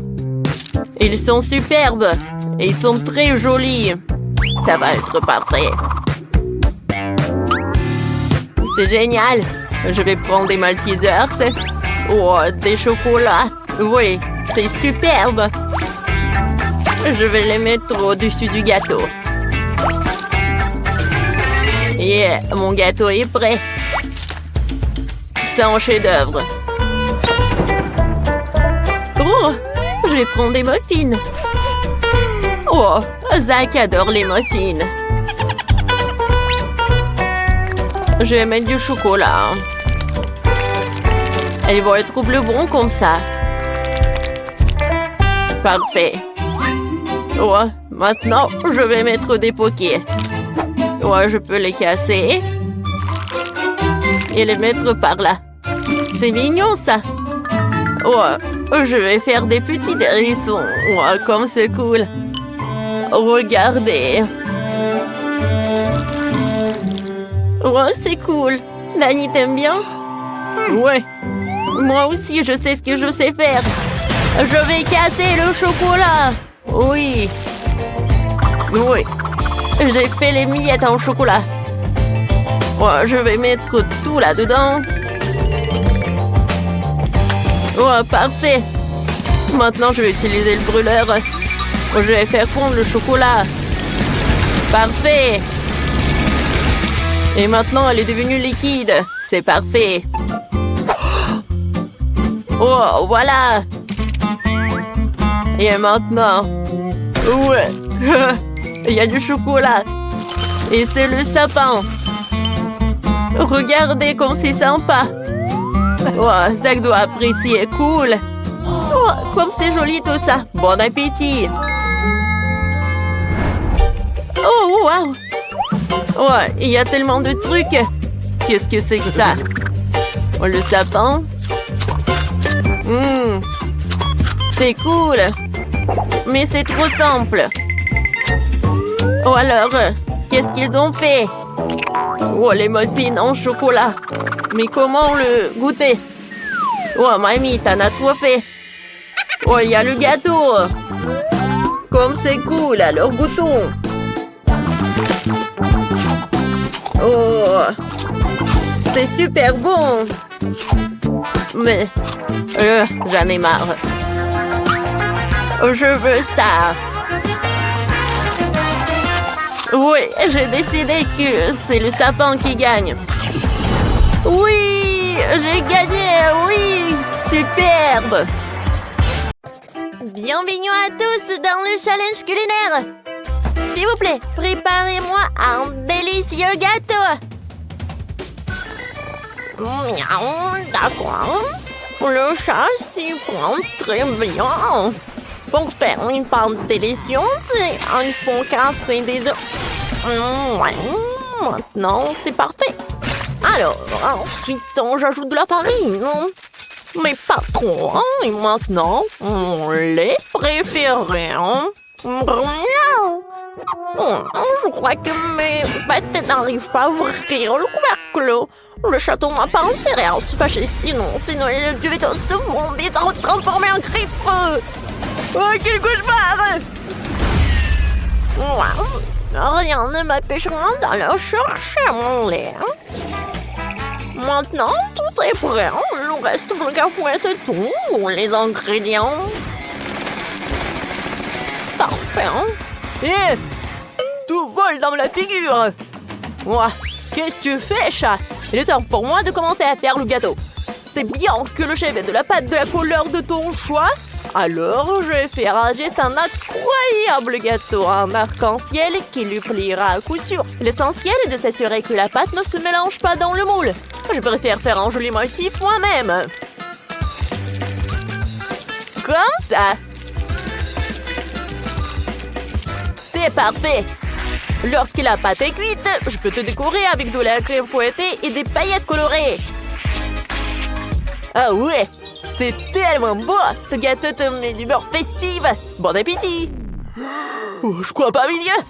Ils sont superbes. Et ils sont très jolis. Ça va être parfait. C'est génial. Je vais prendre des Maltesers. Oh, des chocolats. Oui, c'est superbe. Je vais les mettre au-dessus du gâteau. Et mon gâteau est prêt. C'est un chef-d'œuvre. Oh, je vais prendre des muffins. Oh, Zach adore les muffins. Je vais mettre du chocolat. Ils vont être plus bons comme ça. Parfait. Oh, maintenant, je vais mettre des pokés. Ouais, je peux les casser. Et les mettre par là. C'est mignon, ça. Ouais, je vais faire des petits hérissons. Ouais, comme c'est cool. Regardez. Ouais, c'est cool. Dani, t'aimes bien? Ouais. Moi aussi, je sais ce que je sais faire. Je vais casser le chocolat. Oui. Oui. J'ai fait les miettes en chocolat. Ouais, je vais mettre tout là-dedans. Ouais, parfait. Maintenant, je vais utiliser le brûleur. Je vais faire fondre le chocolat. Parfait. Et maintenant, elle est devenue liquide. C'est parfait. Oh, voilà. Et maintenant... Ouais. Il y a du chocolat. Et c'est le sapin. Regardez comme c'est sympa. Oh, Zach doit apprécier. Cool. Oh, comme c'est joli tout ça. Bon appétit. Oh, wow. Ouais, il y a tellement de trucs. Qu'est-ce que c'est que ça? Oh, le sapin? C'est cool. Mais c'est trop simple. Oh alors, qu'est-ce qu'ils ont fait? Oh, les muffins en chocolat. Mais comment le goûter? Oh, mamie, t'en as trop fait. Oh, il y a le gâteau. Comme c'est cool, alors goûtons. Oh, c'est super bon. Mais, j'en ai marre. Je veux ça. Oui, j'ai décidé que c'est le sapin qui gagne. Oui, j'ai gagné, oui, superbe. Bienvenue à tous dans le challenge culinaire. S'il vous plaît, préparez-moi un délicieux gâteau. D'accord. Le chat s'y prend très bien. Pour faire une pâte délicieuse, il faut casser des œufs. Maintenant, c'est parfait. Alors, ensuite, j'ajoute de la farine. Mais pas trop. Et maintenant, mon lait préféré. Je crois que mes pâtes n'arrivent pas à ouvrir le couvercle. Le château n'a pas intérêt à se fâcher, sinon le duvet se vont vite à se transformer en griffe. Oh, quel cauchemar! Rien ne m'empêchera d'aller chercher mon lait. Maintenant, tout est prêt. Il reste plus qu'à fouetter tous les ingrédients. Parfait. Hé! Tout vole dans la figure! Moi, qu'est-ce que tu fais, chat? Il est temps pour moi de commencer à faire le gâteau. C'est bien que le chef ait de la pâte de la couleur de ton choix. Alors, je vais faire agir un incroyable gâteau en arc-en-ciel qui lui plaira à coup sûr. L'essentiel est de s'assurer que la pâte ne se mélange pas dans le moule. Je préfère faire un joli motif moi-même. Comme ça. C'est parfait. Lorsque la pâte est cuite, je peux te décorer avec de la crème fouettée et des paillettes colorées. Ah ouais! C'est tellement beau! Ce gâteau te met d'humeur festive! Bon appétit! Oh, je crois pas mes yeux!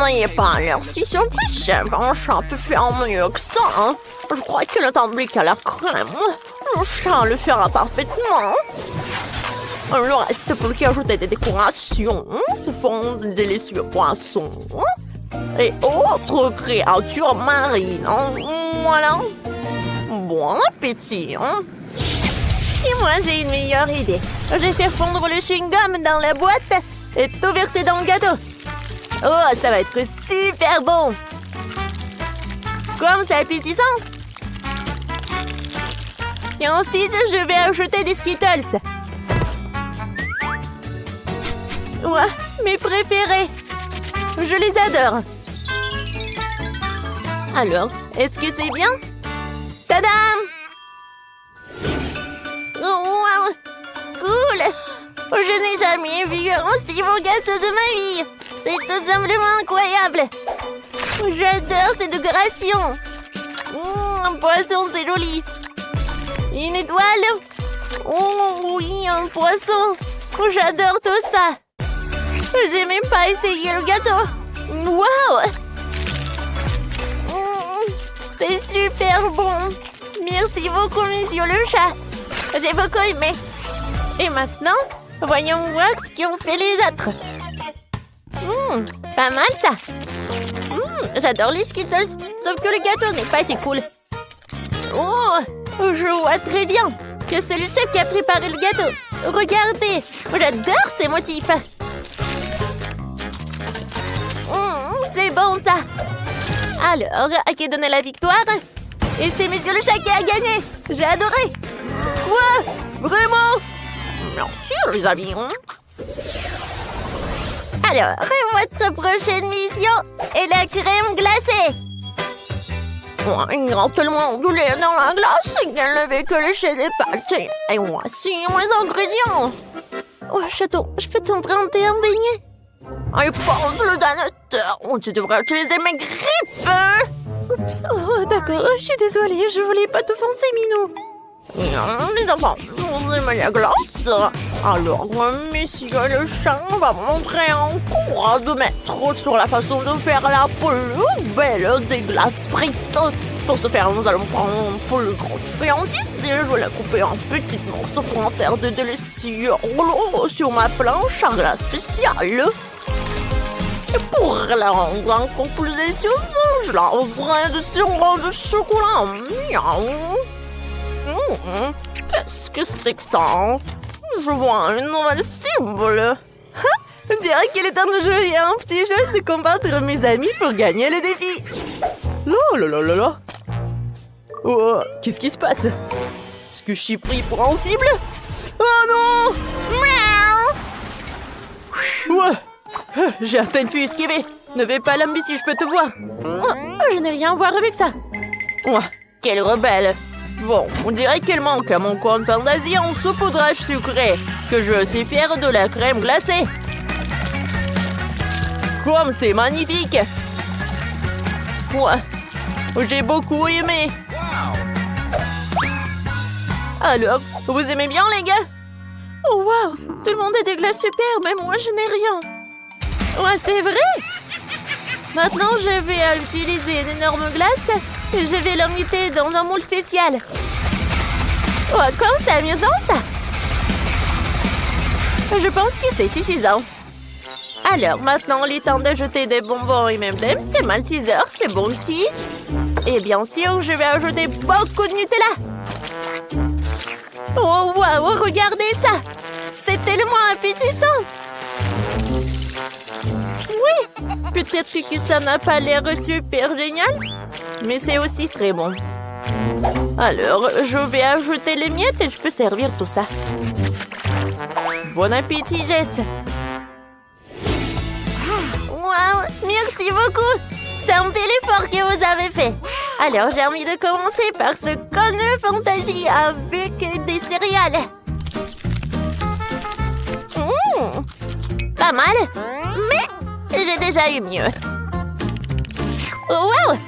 N'ayez pas l'air si surpris, chef. Un chat peut faire mieux que ça. Hein? Je crois que le tamblique à la crème. Le chat le fera parfaitement. Il reste plus qu'à ajouter des décorations. Ce font de délicieux poissons. Et autres créatures marines. Voilà. Bon appétit, hein? Et moi, j'ai une meilleure idée. Je vais faire fondre le chewing-gum dans la boîte et tout verser dans le gâteau. Oh, ça va être super bon! Comme c'est appétissant! Et ensuite, je vais ajouter des Skittles. Ouais, mes préférés. Je les adore. Alors, est-ce que c'est bien? Tadam! Oh, wow! Cool! Je n'ai jamais vu un aussi beau gâteau de ma vie! C'est tout simplement incroyable! J'adore ces décorations! Un poisson, c'est joli! Une étoile! Oh oui, un poisson! J'adore tout ça! J'ai même pas essayé le gâteau! Wow! C'est super bon! Merci beaucoup, monsieur le chat! J'ai beaucoup aimé! Et maintenant, voyons voir ce qu'ont fait les autres! Pas mal ça! J'adore les Skittles, sauf que le gâteau n'est pas assez cool! Oh! Je vois très bien que c'est le chef qui a préparé le gâteau! Regardez! J'adore ces motifs! C'est bon ça! Alors, à qui donner la victoire? Et c'est monsieur le chat qui a gagné! J'ai adoré! Quoi? Vraiment? Merci les amis! Alors, votre prochaine mission est la crème glacée! Il y a tellement de lait dans la glace qu'elle ne fait que lécher des pâtes. Et voici mes ingrédients! Oh, Chaton, je peux t'emprunter un beignet? Et pense le donateur. Tu devrais utiliser mes griffes. Oups. Oh, d'accord, je suis désolée. Je voulais pas t'offenser, Minou. Les enfants, vous aimez la glace? Alors, monsieur le chat va montrer en cours de maître sur la façon de faire la plus belle des glaces frites. Pour ce faire, nous allons prendre une plus grosse friandise et je vais la couper en petits morceaux pour en faire de délicieux rouleaux sur ma planche à glace spéciale. Et pour la rendre encore plus délicieuse, je la roserai de sirop de chocolat. Miaou. Qu'est-ce que c'est que ça? Je vois une nouvelle cible. On dirait qu'il est temps de jouer à un petit jeu de combattre mes amis pour gagner le défi. Là. Oh, qu'est-ce qui se passe? Est-ce que je suis pris pour un cible? Oh non! Miaou! Ouais. J'ai à peine pu esquiver. Ne vais pas l'imbécile, je peux te voir. Oh, je n'ai rien à voir avec ça. Oh, quelle rebelle! Bon, on dirait qu'il manque à mon compte fantaisie en saupoudrage sucré, que je suis si fière de la crème glacée. Comme c'est magnifique! Ouais, j'ai beaucoup aimé. Alors, vous aimez bien, les gars? Oh, wow! Tout le monde a des glaces super, mais moi, je n'ai rien. Ouais, c'est vrai? Maintenant, je vais utiliser une énorme glace et je vais l'emmener dans un moule spécial. Oh, comme c'est amusant, ça! Je pense que c'est suffisant. Alors, maintenant, il est temps d'ajouter des bonbons et même des Malteser, c'est bon petit. Et bien sûr, je vais ajouter beaucoup de Nutella. Oh, wow, regardez ça! C'est tellement appétissant! Oui, peut-être que ça n'a pas l'air super génial, mais c'est aussi très bon. Alors, je vais ajouter les miettes et je peux servir tout ça. Bon appétit, Jess! Wow, merci beaucoup! C'est un bel effort que vous avez fait. Alors, j'ai envie de commencer par ce conne fantaisie avec des céréales. Pas mal, mais j'ai déjà eu mieux. Oh, wow!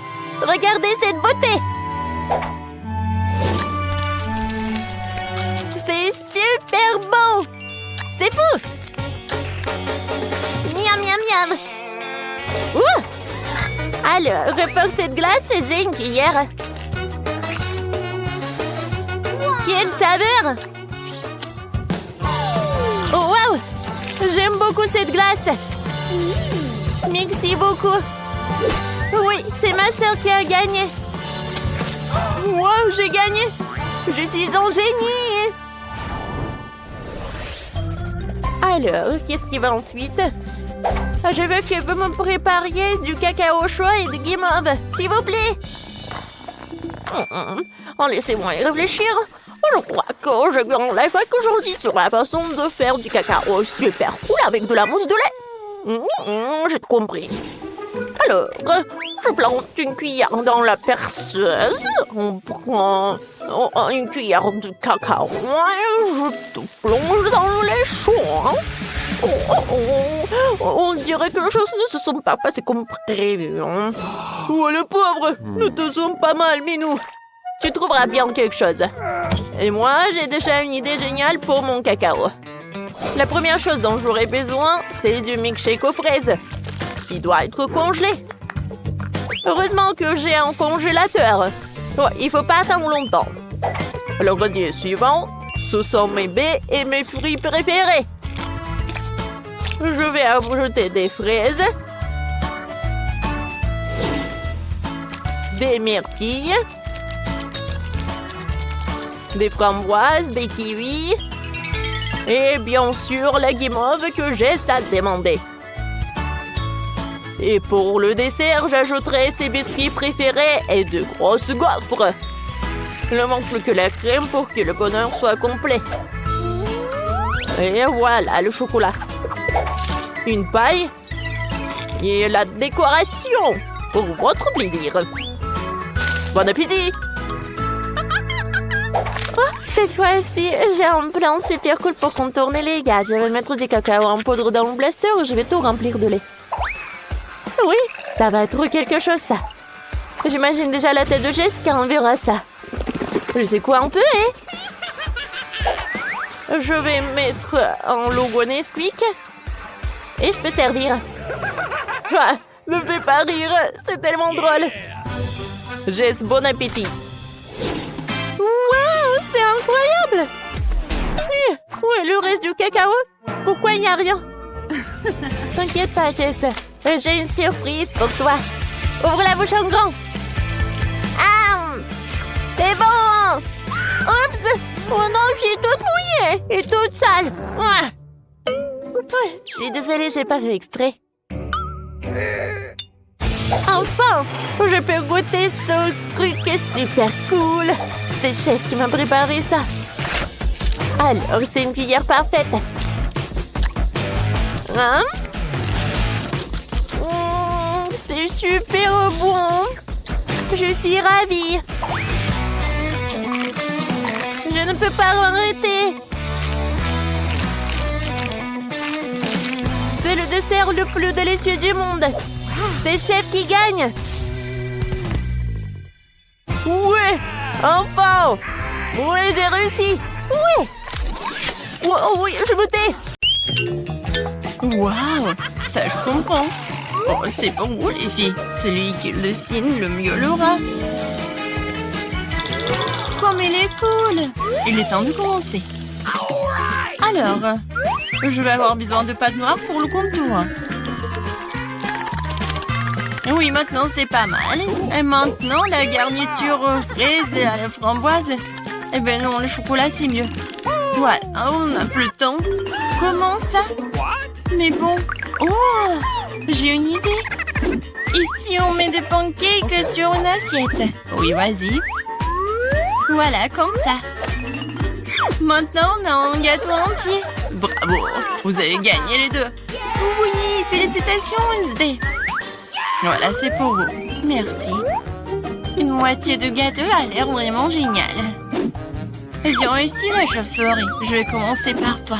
Regardez cette beauté! C'est super bon! C'est fou! Miam, miam, miam! Ouh! Alors, pour cette glace, j'ai une cuillère. Quelle saveur! Oh, wow! J'aime beaucoup cette glace. Merci beaucoup. Oui, c'est ma sœur qui a gagné. Wow, j'ai gagné. Je suis un génie. Alors, qu'est-ce qui va ensuite? Je veux que vous me prépariez du cacao au choix et de guimauve, s'il vous plaît. Laissez-moi y réfléchir. Je crois que j'ai bien l'effet aujourd'hui sur la façon de faire du cacao super cool avec de la mousse de lait. J'ai tout compris. Alors, je plante une cuillère dans la perceuse. On prend une cuillère de cacao et je tout plonge dans le lait chaud. On dirait que les choses ne se sont pas passées comme prévu. Oh, le pauvre! Nous te sommes pas mal, Minou. Tu trouveras bien quelque chose. Et moi, j'ai déjà une idée géniale pour mon cacao. La première chose dont j'aurai besoin, c'est du milkshake aux fraises. Il doit être congelé. Heureusement que j'ai un congélateur. Ouais, il faut pas attendre longtemps. L'ingrédient suivant, ce sont mes baies et mes fruits préférés. Je vais ajouter des fraises, des myrtilles, des framboises, des kiwis et bien sûr la guimauve que j'ai ça demandé. Et pour le dessert, j'ajouterai ses biscuits préférés et de grosses gaufres. Il ne manque plus que la crème pour que le bonheur soit complet. Et voilà le chocolat. Une paille et la décoration pour votre plaisir. Bon appétit! Oh, cette fois-ci, j'ai un plan super cool pour contourner les gars. Je vais mettre du cacao en poudre dans le blaster et je vais tout remplir de lait. Oui, ça va être quelque chose, ça. J'imagine déjà la tête de Jessica, on verra ça. Je sais quoi un peu, hein? Je vais mettre un logo Nesquik. Et je peux servir. Ah, me fais pas rire, c'est tellement drôle. Jess, bon appétit. Waouh, c'est incroyable. Où est le reste du cacao? Pourquoi il n'y a rien? T'inquiète pas, Jess. J'ai une surprise pour toi. Ouvre la bouche en grand. Ah, c'est bon. Oups. Oh non, je suis toute mouillée et toute sale. Ah. Je suis désolée, j'ai pas fait exprès. Enfin, je peux goûter ce truc super cool. C'est le chef qui m'a préparé ça. Alors, c'est une cuillère parfaite. Hein? C'est super bon. Je suis ravie. Je ne peux pas arrêter. C'est le dessert le plus délicieux du monde. C'est le chef qui gagne. Ouais, enfin. Ouais, j'ai réussi. Ouais. Oh, oui, je me tais. Waouh, ça je comprends. Oh, c'est pour vous les filles. Celui qui le dessine le mieux l'aura. Comme il est cool. Il est temps de commencer. Alors, je vais avoir besoin de pâte noire pour le contour. Oui, maintenant c'est pas mal. Et maintenant, la garniture aux fraises et à la framboise. Eh ben non, le chocolat c'est mieux. Voilà, on n'a plus le temps. Comment ça? Mais bon. Oh, j'ai une idée. Ici, on met des pancakes sur une assiette. Oui, vas-y. Voilà, comme ça. Maintenant, on a un gâteau entier. Bravo, vous avez gagné les deux. Oui, félicitations, Wednesday. Voilà, c'est pour vous. Merci. Une moitié de gâteau a l'air vraiment génial. Viens ici, la chauve-souris. Je vais commencer par toi.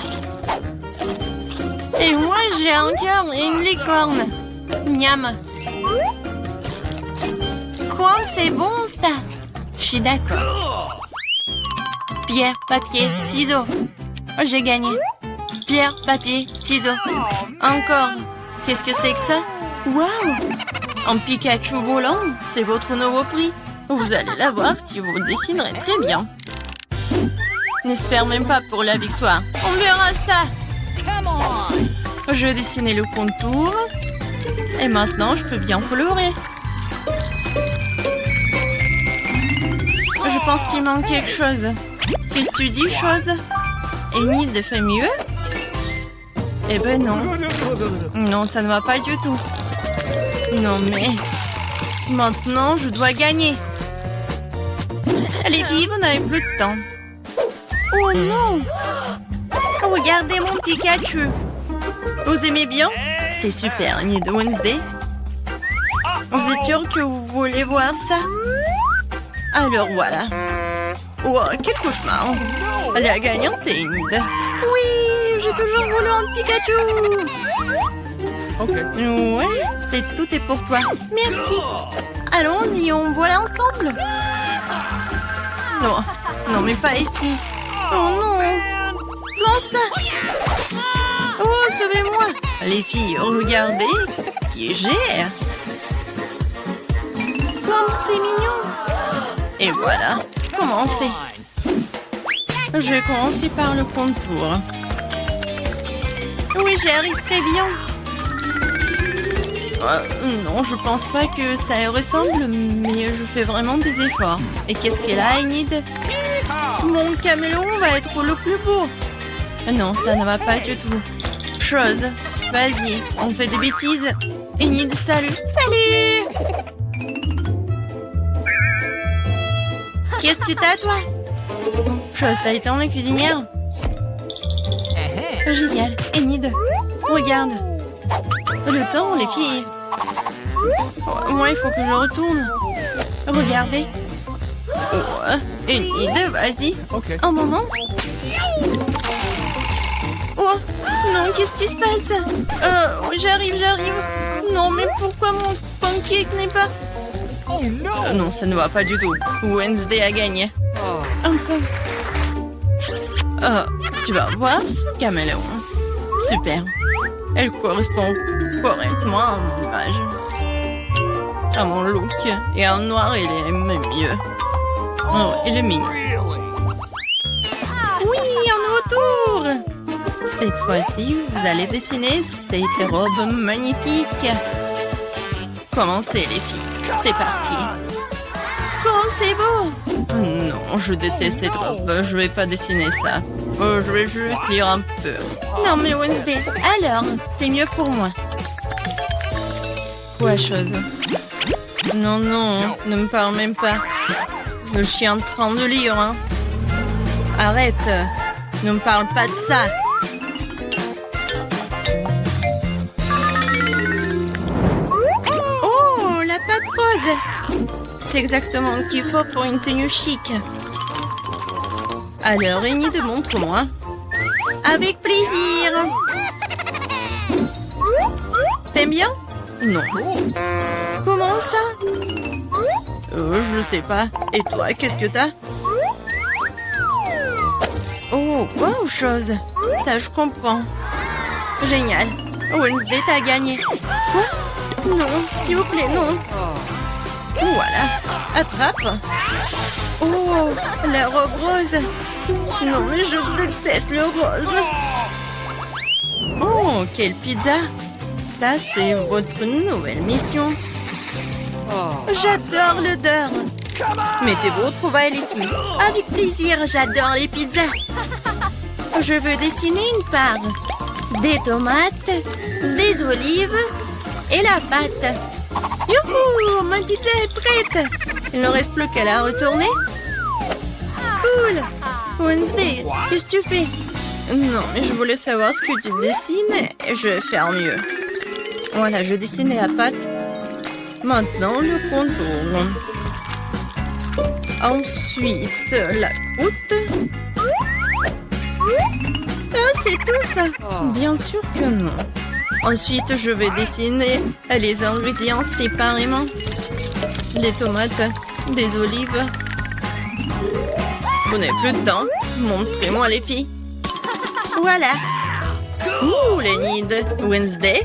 Et moi, j'ai un cœur et une licorne. Miam. Quoi, c'est bon, ça? Je suis d'accord. Pierre, papier, ciseaux. J'ai gagné. Pierre, papier, ciseaux. Encore. Qu'est-ce que c'est que ça? Waouh! Un Pikachu volant, c'est votre nouveau prix. Vous allez l'avoir si vous dessinerez très bien. N'espère même pas pour la victoire. On verra ça. Je vais dessiner le contour. Et maintenant, je peux bien colorer. Je pense qu'il manque quelque chose. Qu'est-ce que tu dis, chose? Enid fait mieux? Eh ben non. Non, ça ne va pas du tout. Non, mais... Maintenant, je dois gagner. Allez, vive, on n'avait plus de temps. Oh non! Regardez mon Pikachu. Vous aimez bien? C'est super, Enid Wednesday. Vous êtes sûr que vous voulez voir ça? Alors voilà. Oh, quel cauchemar. La gagnante est Enid. Oui, j'ai toujours voulu un Pikachu. Ok. Ouais, tout est pour toi. Merci. Allons-y, on voit ensemble. Non, non, mais pas ici. Oh non. Comment ça? Oh, sauvez-moi. Les filles, regardez qui gère. Comme c'est mignon. Et voilà, commencez. Je vais commencer par le contour. Oui, j'y arrive très bien. Non, je pense pas que ça y ressemble, mais je fais vraiment des efforts. Et qu'est-ce qu'elle a, Enid? Mon caméléon va être le plus beau. Non, ça ne va pas du tout. Chose, vas-y, on fait des bêtises. Enid, salut. Salut! Qu'est-ce que t'as, toi? Chose, t'as été en la cuisinière? Génial. Enid, regarde. Le temps, les filles. Moi, il faut que je retourne. Regardez. Enid, vas-y. Okay. Un moment. Oh, non, qu'est-ce qui se passe? J'arrive. Non, mais pourquoi mon pancake n'est pas... Oh no! Non, ça ne va pas du tout. Wednesday a gagné. Enfin. Tu vas voir ce caméléon. Super. Elle correspond correctement à mon image. À mon look. Et en noir, il est même mieux. Oh, il est mignon. Really? Oui, un nouveau tour. Cette fois-ci, vous allez dessiner cette robe magnifique. Commencez, les filles. C'est parti. Oh, c'est beau. Non, je déteste cette robe. Je vais pas dessiner ça. Je vais juste lire un peu. Non, mais Wednesday, alors, c'est mieux pour moi. Quoi, chose? Non, ne me parle même pas. Je suis en train de lire, hein. Arrête. Ne me parle pas de ça. Oh, la pâte rose. C'est exactement ce qu'il faut pour une tenue chic. Alors, Enid, montre-moi. Avec plaisir. T'aimes bien? Non. Comment ça? Je sais pas. Et toi, qu'est-ce que t'as? Oh, wow, chose. Ça, je comprends. Génial. Wednesday, t'as gagné. Quoi? Non, s'il vous plaît, non. Voilà. Attrape. Oh, la robe rose. Non, mais je déteste le rose. Oh, quelle pizza. Ça, c'est votre nouvelle mission. J'adore l'odeur. Mettez-vous au trouvailles, les filles. Avec plaisir, j'adore les pizzas. Je veux dessiner une part. Des tomates, des olives et la pâte. Youhou, ma pizza est prête. Il ne reste plus qu'à la retourner. Cool. Wednesday, qu'est-ce que tu fais? Non, mais je voulais savoir ce que tu dessines et je vais faire mieux. Voilà, je dessine la pâte. Maintenant, le contour. Ensuite, la croûte. Ah, c'est tout ça? Bien sûr que non. Ensuite, je vais dessiner les ingrédients séparément. Les tomates, des olives. Vous n'avez plus de temps. Montrez-moi les filles. Voilà. Cool, Enid. Wednesday.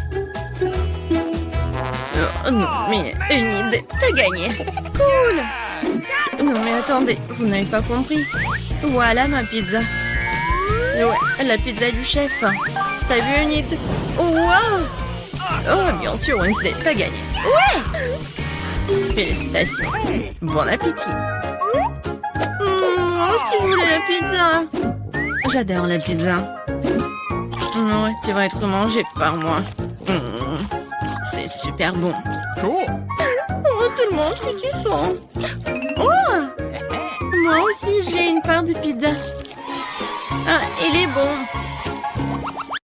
Oh, non, mais Enid, t'as gagné. Cool. Non, mais attendez, vous n'avez pas compris. Voilà ma pizza. Ouais, la pizza du chef. T'as vu, Enid? Oh, wow. Oh, bien sûr, Wednesday, t'as gagné. Ouais. Félicitations. Bon appétit. Moi aussi, je voulais la pizza. J'adore la pizza. Ouais, tu vas être mangé par moi. C'est super bon. Cool. Oh, tout le monde fait du son. Oh, moi aussi, j'ai une part de pizza.